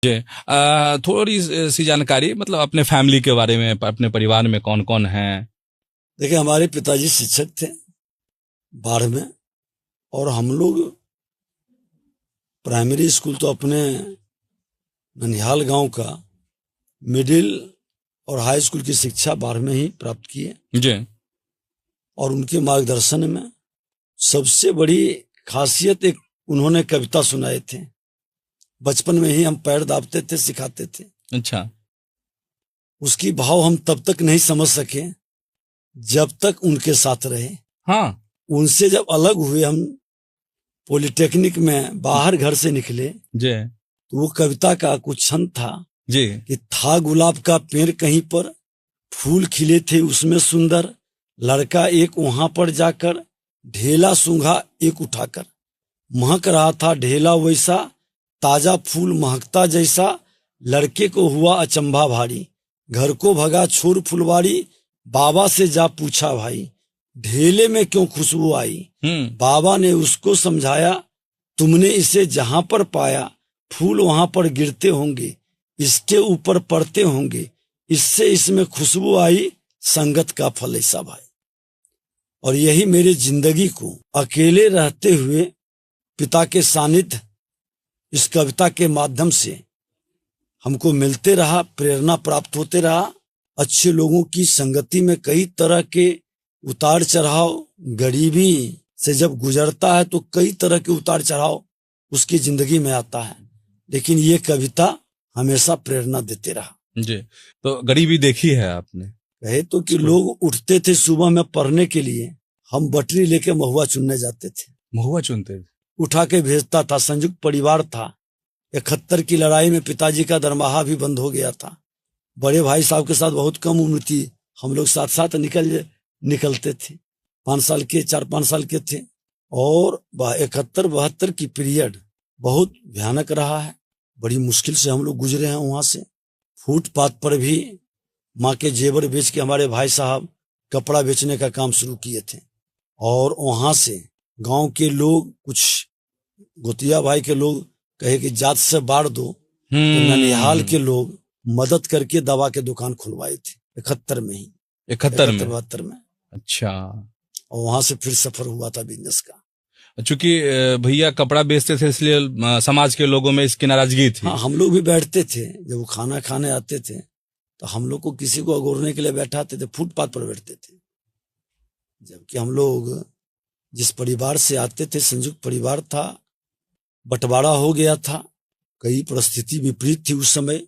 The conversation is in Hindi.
जी। थोड़ी सी जानकारी, मतलब अपने फैमिली के बारे में, अपने परिवार में कौन कौन है? देखिए, हमारे पिताजी शिक्षक थे बाढ़ में। और हम लोग प्राइमरी स्कूल तो अपने ननिहाल गांव का, मिडिल और हाई स्कूल की शिक्षा बाढ़ में ही प्राप्त किए। जी। और उनके मार्गदर्शन में सबसे बड़ी खासियत एक उन्होंने कविता सुनाए थे। बचपन में ही हम पैर दाबते थे, सिखाते थे। अच्छा। उसकी भाव हम तब तक नहीं समझ सके जब तक उनके साथ रहे। हाँ। उनसे जब अलग हुए, हम पॉलिटेक्निक में बाहर घर से निकले, जी। तो वो कविता का कुछ छंद था जी। कि था गुलाब का पेड़ कहीं पर, फूल खिले थे उसमें सुंदर, लड़का एक वहां पर जाकर ढेला सूंघा एक उठाकर, महक रहा था ढेला वैसा, ताजा फूल महकता जैसा, लड़के को हुआ अचंभा भारी, घर को भगा छोर फुलवारी, बाबा से जा पूछा भाई, ढेले में क्यों खुशबू आई। बाबा ने उसको समझाया, तुमने इसे जहां पर पाया, फूल वहां पर गिरते होंगे, इसके ऊपर पड़ते होंगे, इससे इसमें खुशबू आई, संगत का फल ऐसा भाई। और यही मेरी जिंदगी को अकेले रहते हुए पिता के सानिध्य इस कविता के माध्यम से हमको मिलते रहा, प्रेरणा प्राप्त होते रहा। अच्छे लोगों की संगति में कई तरह के उतार चढ़ाव, गरीबी से जब गुजरता है तो कई तरह के उतार चढ़ाव उसकी जिंदगी में आता है, लेकिन ये कविता हमेशा प्रेरणा देते रहा। जी। तो गरीबी देखी है आपने? कहे तो कि लोग उठते थे सुबह में पढ़ने के लिए, हम बटरी लेके महुआ चुनने जाते थे। महुआ चुनते थे? उठा के भेजता था। संयुक्त परिवार था। 71 की लड़ाई में पिताजी का दरमाहा भी बंद हो गया था। बड़े भाई साहब के साथ बहुत कम उम्र थी, हम लोग साथ साथ निकलते थे। 5 साल के, 4-5 साल के थे। और 71-72 की पीरियड बहुत भयानक रहा है। बड़ी मुश्किल से हम लोग गुजरे हैं वहां से। फुटपाथ पर भी माँ के जेवर बेच के हमारे भाई साहब कपड़ा बेचने का काम शुरू किए थे। और वहां से गांव के लोग, कुछ गोतिया भाई के लोग कहे कि जात से बाढ़ दो, तो ननिहाल के लोग मदद करके दवा के दुकान खुलवाए थे 71 में ही, 71-72 में। अच्छा। और वहां से फिर सफर हुआ था बिजनेस का। चूंकि भैया कपड़ा बेचते थे, इसलिए समाज के लोगों में इसकी नाराजगी थी। हाँ, हम लोग भी बैठते थे। जब वो खाना खाने आते थे तो हम लोग को किसी को अगोरने के लिए बैठाते थे, फुटपाथ पर बैठते थे। जबकि हम लोग जिस परिवार से आते थे, संयुक्त परिवार था, बंटवारा हो गया था। कई परिस्थिति विपरीत थी उस समय।